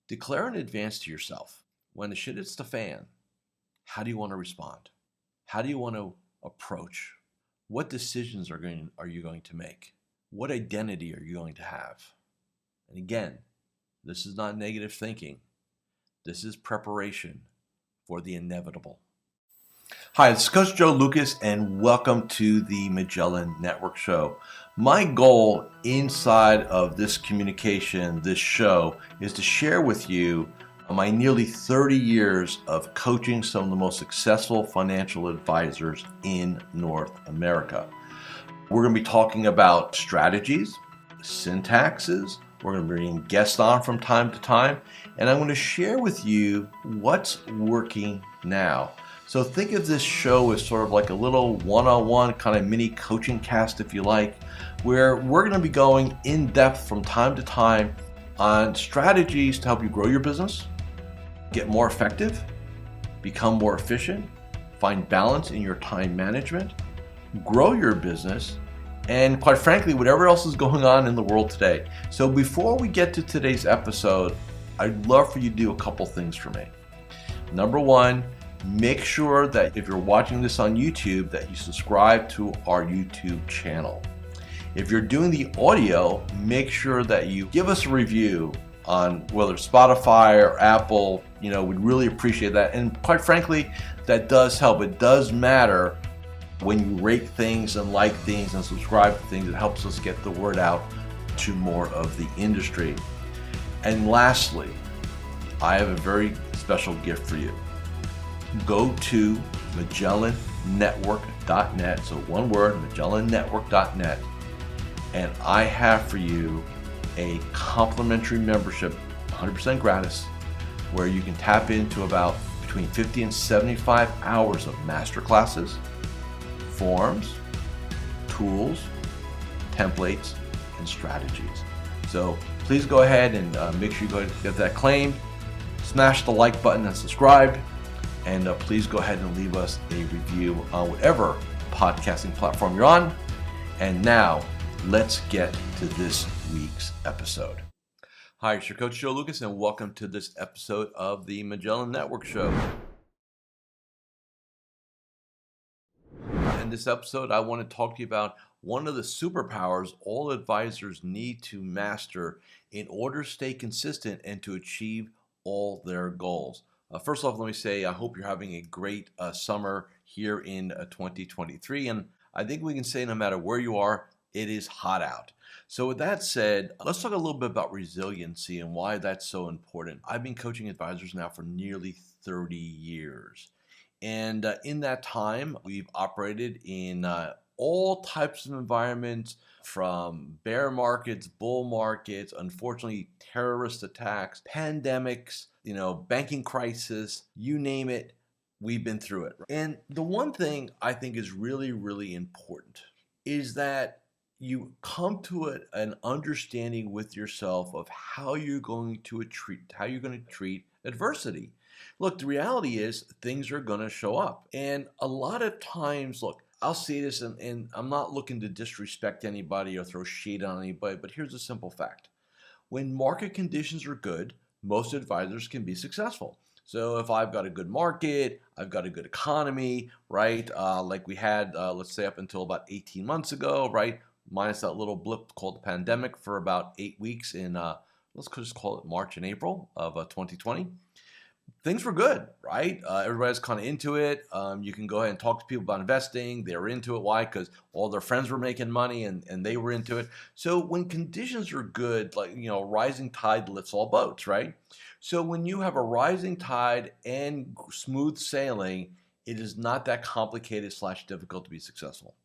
Declare in advance to yourself, when the shit hits the fan, how do you want to respond? How do you want to approach? What decisions are you going to make? What identity are you going to have? And again, this is not negative thinking. This is preparation for the inevitable. Hi, this is Coach Joe Lucas, and welcome to the Magellan Network Show. My goal inside of this communication, this show, is to share with you my nearly 30 years of coaching some of the most successful financial advisors in North America. We're going to be talking about strategies, syntaxes. We're going to be bringing guests on from time to time, and I'm going to share with you what's working now. So think of this show as sort of like a little one-on-one kind of mini coaching cast, if you like, where we're going to be going in depth from time to time on strategies to help you grow your business, get more effective, become more efficient, find balance in your time management, grow your business, and quite frankly, whatever else is going on in the world today. So before we get to today's episode, I'd love for you to do a couple things for me. Number one, make sure that if you're watching this on YouTube, that you subscribe to our YouTube channel. If you're doing the audio, make sure that you give us a review on whether it's Spotify or Apple. We'd really appreciate that. And quite frankly, that does help. It does matter when you rate things and like things and subscribe to things. It helps us get the word out to more of the industry. And lastly, I have a very special gift for you. Go to MagellanNetwork.net, so one word, MagellanNetwork.net, and I have for you a complimentary membership, 100% gratis, where you can tap into about between 50 and 75 hours of masterclasses, forms, tools, templates, and strategies. So please go ahead and make sure you go ahead and get that claimed. Smash the like button and subscribe. And please go ahead and leave us a review on whatever podcasting platform you're on. And now, let's get to this week's episode. Hi, it's your Coach Joe Lucas, and welcome to this episode of the Magellan Network Show. In this episode, I want to talk to you about one of the superpowers all advisors need to master in order to stay consistent and to achieve all their goals. First off, let me say I hope you're having a great summer here in 2023. And I think we can say no matter where you are, it is hot out. So with that said, let's talk a little bit about resiliency and why that's so important. I've been coaching advisors now for nearly 30 years. And in that time, we've operated in all types of environments, from bear markets, bull markets, unfortunately, terrorist attacks, pandemics, banking crisis, you name it, we've been through it. And the one thing I think is really, really important is that you come to an understanding with yourself of how you're going to treat adversity. Look, the reality is things are going to show up. And a lot of times, look, I'll say this, and I'm not looking to disrespect anybody or throw shade on anybody, but here's a simple fact. When market conditions are good, most advisors can be successful. So if I've got a good market, I've got a good economy, right? Like we had, let's say up until about 18 months ago, right? Minus that little blip called the pandemic for about 8 weeks in, let's just call it March and April of 2020. Things were good, right? Everybody's kind of into it. You can go ahead and talk to people about investing. They were into it. Why? Because all their friends were making money and they were into it. So when conditions are good, like, rising tide lifts all boats, right? So when you have a rising tide and smooth sailing, it is not that complicated / difficult to be successful.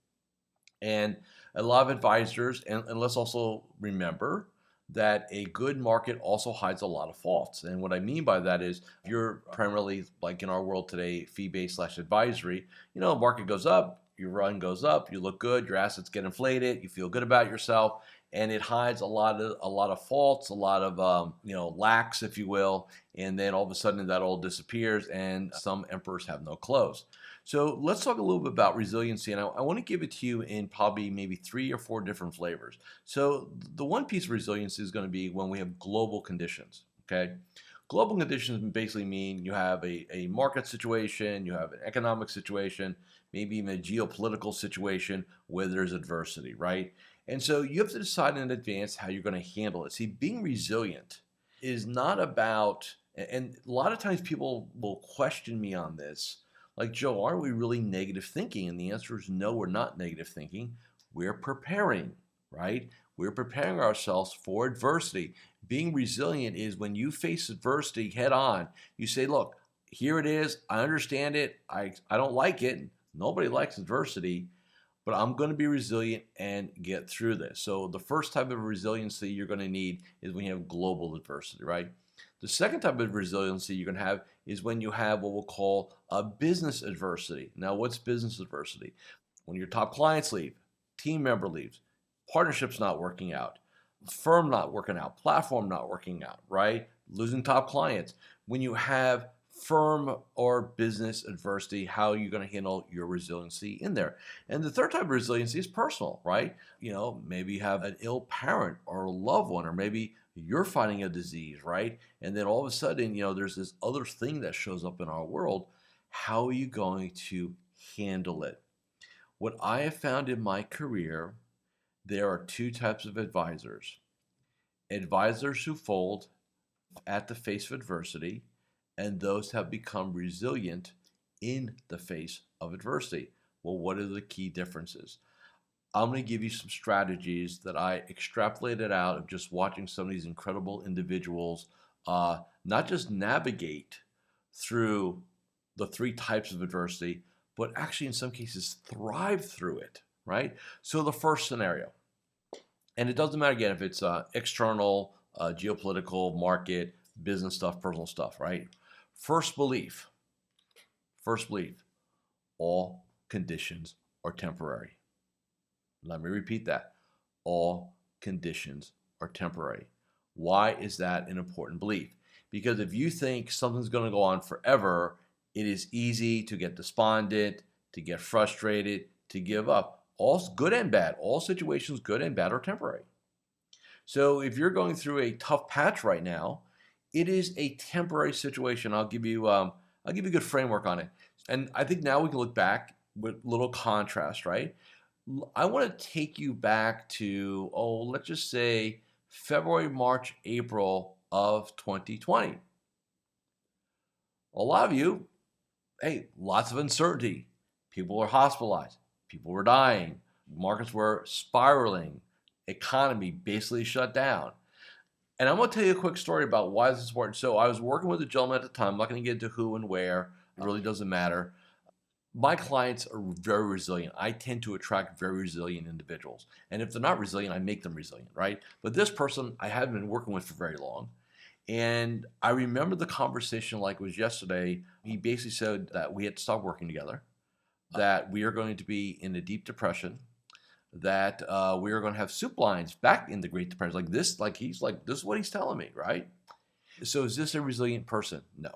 And a lot of advisors, and let's also remember that a good market also hides a lot of faults. And what I mean by that is, if you're primarily, like in our world today, fee-based / advisory, market goes up, your run goes up, you look good, your assets get inflated, you feel good about yourself, and it hides a lot of faults, a lot of lacks, if you will, and then all of a sudden that all disappears, and some emperors have no clothes. So let's talk a little bit about resiliency, and I want to give it to you in probably maybe 3 or 4 different flavors. So the one piece of resiliency is going to be when we have global conditions, okay? Global conditions basically mean you have a market situation, you have an economic situation, maybe even a geopolitical situation where there's adversity, right? And so you have to decide in advance how you're going to handle it. See, being resilient is not about, and a lot of times people will question me on this, like, Joe, are we really negative thinking? And the answer is no, we're not negative thinking. We're preparing, right? We're preparing ourselves for adversity. Being resilient is when you face adversity head on, you say, look, here it is. I understand it. I don't like it. Nobody likes adversity, but I'm going to be resilient and get through this. So the first type of resiliency you're going to need is when you have global adversity, right? The second type of resiliency you're going to have is when you have what we'll call a business adversity. Now, what's business adversity? When your top clients leave, team member leaves, partnership's not working out, firm not working out, platform not working out, right? Losing top clients. When you have firm or business adversity, how are you going to handle your resiliency in there? And the third type of resiliency is personal, right? Maybe you have an ill parent or a loved one, or maybe you're fighting a disease, right? And then all of a sudden, there's this other thing that shows up in our world. How are you going to handle it? What I have found in my career, there are two types of advisors. Advisors who fold at the face of adversity, and those have become resilient in the face of adversity. Well, what are the key differences? I'm going to give you some strategies that I extrapolated out of just watching some of these incredible individuals not just navigate through the three types of adversity, but actually in some cases thrive through it, right? So the first scenario, and it doesn't matter again if it's external, geopolitical, market, business stuff, personal stuff, right? First belief, all conditions are temporary. Let me repeat that. All conditions are temporary. Why is that an important belief? Because if you think something's going to go on forever, it is easy to get despondent, to get frustrated, to give up. All good and bad, all situations, good and bad, are temporary. So if you're going through a tough patch right now, it is a temporary situation. I'll give you a good framework on it. And I think now we can look back with little contrast, right? I want to take you back to, let's just say February, March, April of 2020. A lot of you, lots of uncertainty. People were hospitalized. People were dying. Markets were spiraling. Economy basically shut down. And I'm going to tell you a quick story about why this is important. So I was working with a gentleman at the time. I'm not going to get into who and where. It really doesn't matter. My clients are very resilient. I tend to attract very resilient individuals. And if they're not resilient, I make them resilient, right? But this person I hadn't been working with for very long. And I remember the conversation like it was yesterday. He basically said that we had to stop working together, that we are going to be in a deep depression, that we are going to have soup lines back in the Great Depression. Like this is what he's telling me, right? So is this a resilient person? No.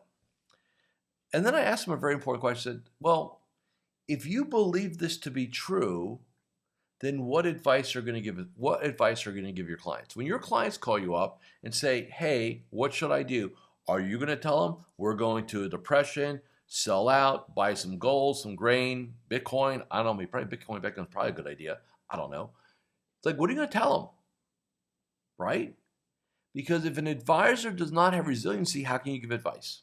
And then I asked him a very important question. I said, well, if you believe this to be true, then what advice are you going to give your clients? When your clients call you up and say, hey, what should I do? Are you going to tell them we're going to a depression, sell out, buy some gold, some grain, Bitcoin? I don't know, maybe probably Bitcoin back then is probably a good idea. I don't know. It's like, what are you going to tell them? Right? Because if an advisor does not have resiliency, how can you give advice?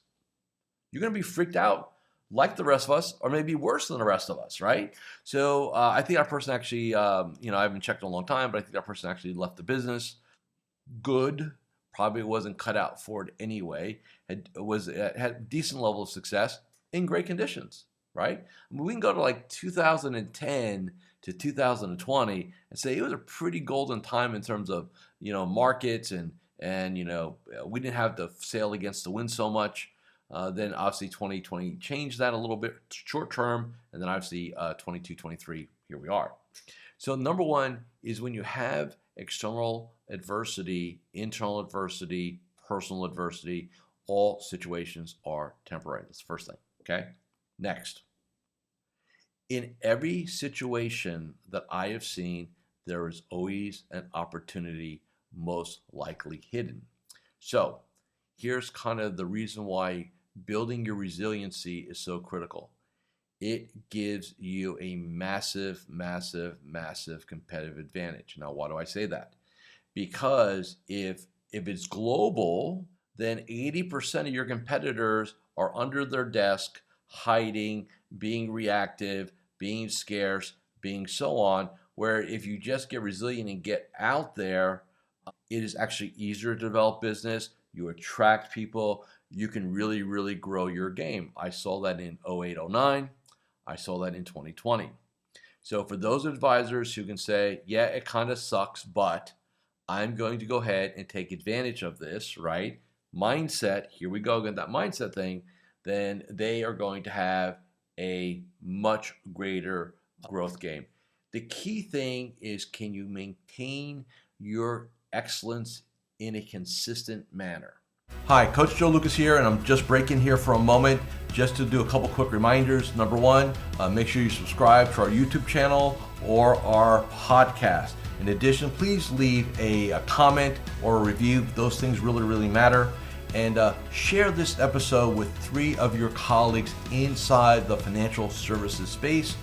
You're going to be freaked out like the rest of us, or maybe worse than the rest of us, right? So I think that person actually, I haven't checked in a long time, but I think that person actually left the business. Good, probably wasn't cut out for it anyway. Had a decent level of success in great conditions, right? I mean, we can go to like 2010 to 2020 and say it was a pretty golden time in terms of markets and we didn't have to sail against the wind so much. Then obviously 2020 changed that a little bit short term, and then obviously 22, 23, here we are. So number one is when you have external adversity, internal adversity, personal adversity, all situations are temporary. That's the first thing, okay? Next. In every situation that I have seen, there is always an opportunity most likely hidden. So Here's kind of the reason why building your resiliency is so critical. It gives you a massive, massive, massive competitive advantage. Now, why do I say that? Because if it's global, then 80% of your competitors are under their desk, hiding, being reactive, being scarce, being so on. Where if you just get resilient and get out there, it is actually easier to develop business. You attract people. You can really, really grow your game. I saw that in 08, 09. I saw that in 2020. So for those advisors who can say, yeah, it kind of sucks, but I'm going to go ahead and take advantage of this, right? Mindset, here we go again, that mindset thing, then they are going to have a much greater growth game. The key thing is, can you maintain your excellence in a consistent manner? Hi, Coach Joe Lucas here, and I'm just breaking here for a moment just to do a couple quick reminders. Number one, make sure you subscribe to our YouTube channel or our podcast. In addition, please leave a comment or a review. Those things really, really matter. And share this episode with 3 of your colleagues inside the financial services space.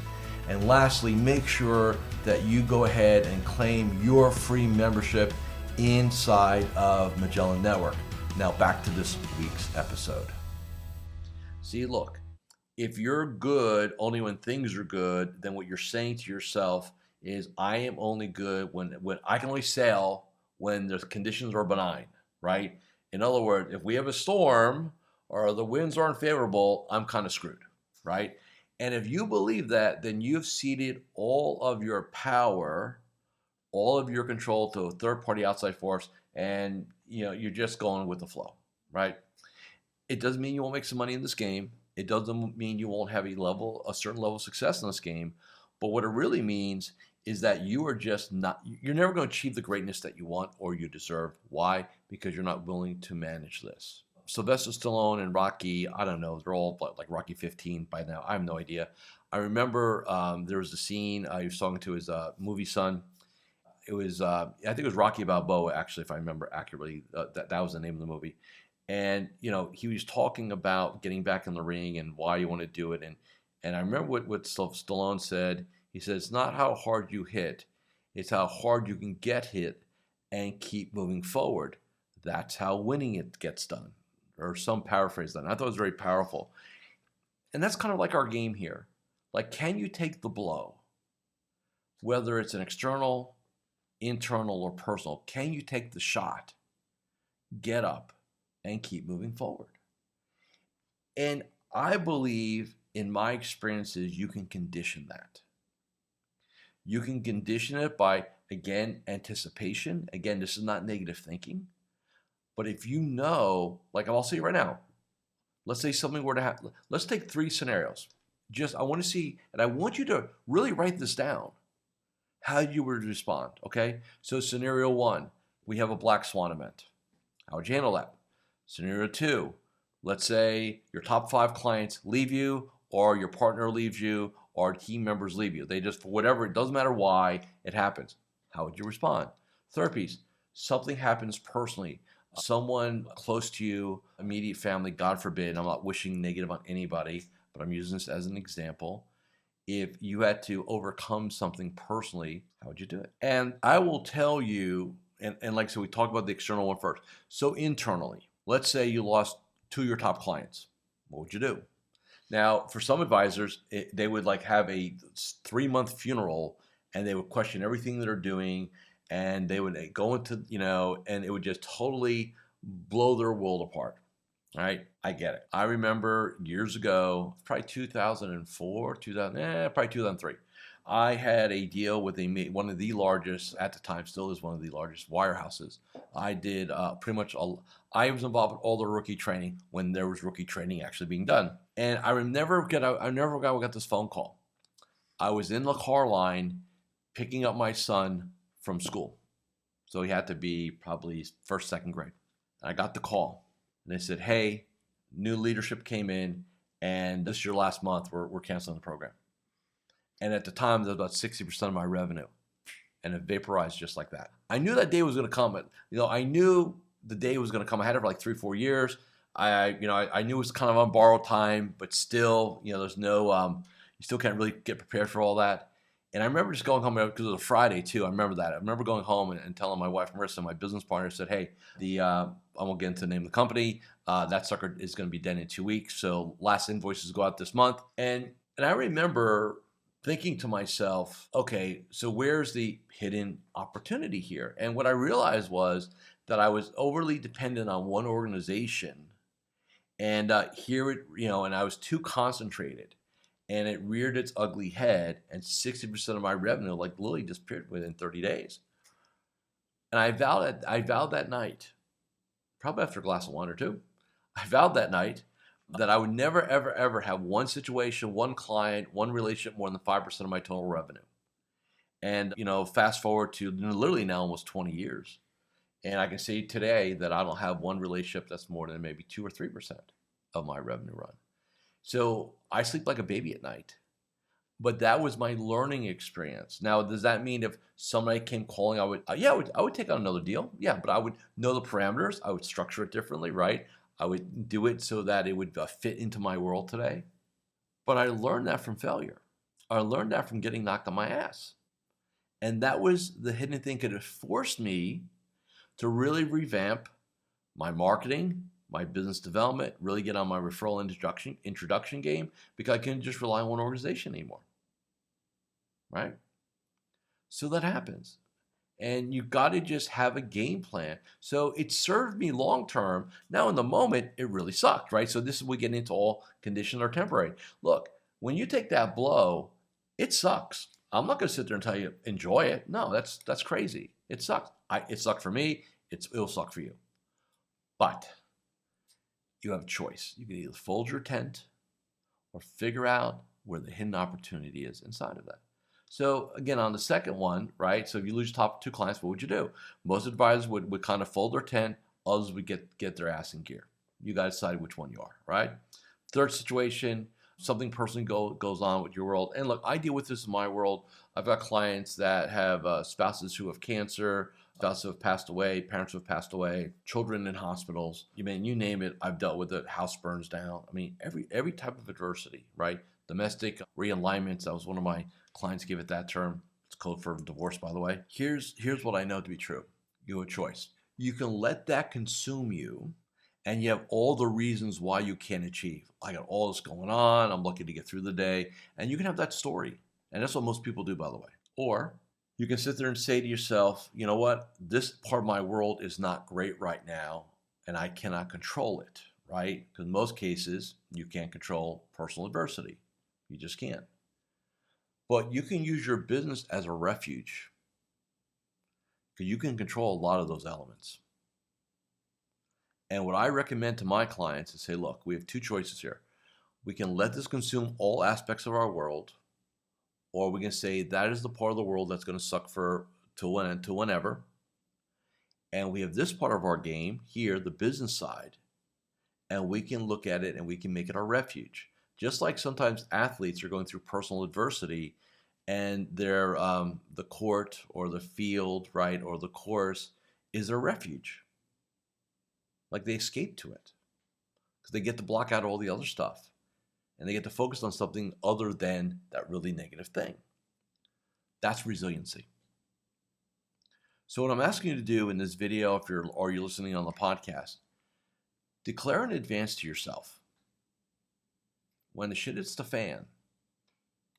And lastly, make sure that you go ahead and claim your free membership inside of Magellan Network. Now back to this week's episode. See, look, if you're good only when things are good, then what you're saying to yourself is, I am only good when I can only sail when the conditions are benign, right? In other words, if we have a storm or the winds aren't favorable, I'm kind of screwed, right? And if you believe that, then you've ceded all of your power, all of your control to a third-party outside force, and you're just going with the flow, right? It doesn't mean you won't make some money in this game. It doesn't mean you won't have a certain level of success in this game. But what it really means is that you're never going to achieve the greatness that you want or you deserve. Why? Because you're not willing to manage this. Sylvester Stallone and Rocky, I don't know, they're all like Rocky 15 by now. I have no idea. I remember there was a scene he was talking to his movie son. It was, I think it was Rocky Balboa, actually, if I remember accurately. That was the name of the movie. And, he was talking about getting back in the ring and why you want to do it. And I remember what Stallone said. He said, it's not how hard you hit. It's how hard you can get hit and keep moving forward. That's how winning it gets done. Or some paraphrase that. And I thought it was very powerful. And that's kind of like our game here. Like, can you take the blow? Whether it's an external, internal, or personal, can you take the shot, get up, and keep moving forward? And I believe, in my experiences, you can condition that. You can condition it by, again, anticipation. Again, this is not negative thinking. But if you know, like I'll say right now, let's say something were to happen. Let's take 3 scenarios. I want to see, and I want you to really write this down, how you would respond, okay? So scenario 1, we have a black swan event. How would you handle that? Scenario 2, let's say your top 5 clients leave you, or your partner leaves you, or team members leave you. They just, for whatever, it doesn't matter why, it happens. How would you respond? Third piece, something happens personally. Someone close to you, immediate family, God forbid, I'm not wishing negative on anybody, but I'm using this as an example. If you had to overcome something personally, how would you do it? And I will tell you, and like I said, we talked about the external one first. So internally, let's say you lost 2 of your top clients. What would you do? Now, for some advisors, they would like have a 3-month funeral, and they would question everything that they're doing, and they would go into, and it would just totally blow their world apart. All right, I get it. I remember years ago, probably 2004, probably 2003. I had a deal with one of the largest, at the time still is one of the largest wirehouses. I did pretty much I was involved with all the rookie training when there was rookie training actually being done. And I never got this phone call. I was in the car line picking up my son from school. So he had to be probably 1st, 2nd grade. I got the call. And they said, hey, new leadership came in, and this is your last month. We're canceling the program. And at the time, that was about 60% of my revenue. And it vaporized just like that. I knew that day was going to come. I knew the day was going to come. I had it for like 3-4 years. I knew it was kind of on borrowed time, but still, there's no, you still can't really get prepared for all that. And I remember just going home because it was a Friday too. I remember that. I remember going home and telling my wife, Marissa, my business partner, said, "Hey, I won't get into the name of the company. That sucker is going to be dead in 2 weeks. So last invoices go out this month." And I remember thinking to myself, okay, so where's the hidden opportunity here? And what I realized was that I was overly dependent on one organization, and and I was too concentrated. And it reared its ugly head, and 60% of my revenue, like, literally disappeared within 30 days. And I vowed that night, probably after a glass of wine or two, I vowed that night that I would never, ever, ever have one situation, one client, one relationship more than 5% of my total revenue. And, fast forward to literally now almost 20 years. And I can say today that I don't have one relationship that's more than maybe 2 or 3% of my revenue run. So I sleep like a baby at night, but that was my learning experience. Now, does that mean if somebody came calling, I would take on another deal. Yeah, but I would know the parameters. I would structure it differently, right? I would do it so that it would fit into my world today. But I learned that from failure. I learned that from getting knocked on my ass. And that was the hidden thing that forced me to really revamp my marketing, my business development, really get on my referral introduction game, because I couldn't just rely on one organization anymore, right? So that happens. And you got to just have a game plan. So it served me long term. Now in the moment, it really sucked, right? So this is, we get into all conditions are temporary. Look, when you take that blow, it sucks. I'm not going to sit there and tell you, enjoy it. No, that's crazy. It sucks. It sucked for me. It'll suck for you. But you have a choice. You can either fold your tent or figure out where the hidden opportunity is inside of that. So again, on the second one, right? So if you lose your top 2 clients, what would you do? Most advisors would kind of fold their tent. Others would get their ass in gear. You got to decide which one you are, right? Third situation, something personally goes on with your world. And look, I deal with this in my world. I've got clients that have spouses who have cancer, spouses who have passed away, parents who have passed away, children in hospitals. You name it, I've dealt with it. House burns down. Every type of adversity, right? Domestic realignments. That was one of my clients gave it that term. It's code for divorce, by the way. Here's what I know to be true. You have a choice. You can let that consume you, and you have all the reasons why you can't achieve. I got all this going on. I'm lucky to get through the day. And you can have that story. And that's what most people do, by the way. Or you can sit there and say to yourself, you know what? This part of my world is not great right now, and I cannot control it, right? Because in most cases, you can't control personal adversity. You just can't. But you can use your business as a refuge, because you can control a lot of those elements. And what I recommend to my clients is say, look, we have 2 choices here. We can let this consume all aspects of our world, or we can say that is the part of the world that's going to suck to whenever. And we have this part of our game here, the business side, and we can look at it and we can make it our refuge. Just like sometimes athletes are going through personal adversity, and their the court or the field, right, or the course is their refuge. Like they escape to it because they get to block out all the other stuff, and they get to focus on something other than that really negative thing. That's resiliency. So what I'm asking you to do in this video, if you're listening on the podcast, declare in advance to yourself, when the shit hits the fan,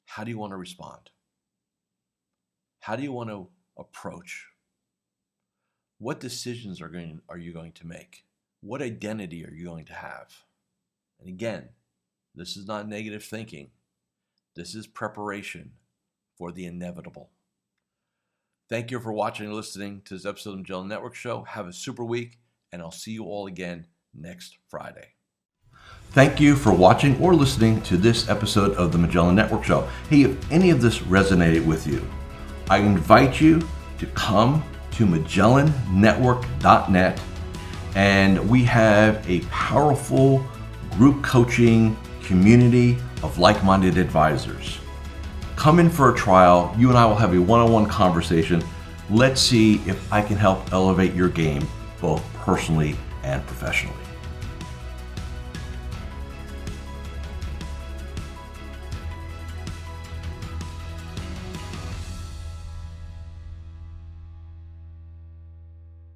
how do you want to respond? How do you want to approach? What decisions are you going to make? What identity are you going to have? And again, this is not negative thinking. This is preparation for the inevitable. Thank you for watching and listening to this episode of the Magellan Network Show. Have a super week, and I'll see you all again next Friday. Thank you for watching or listening to this episode of the Magellan Network Show. Hey, if any of this resonated with you, I invite you to come to MagellanNetwork.net, and we have a powerful group coaching community of like-minded advisors. Come in for a trial. You and I will have a one-on-one conversation. Let's see if I can help elevate your game, both personally and professionally.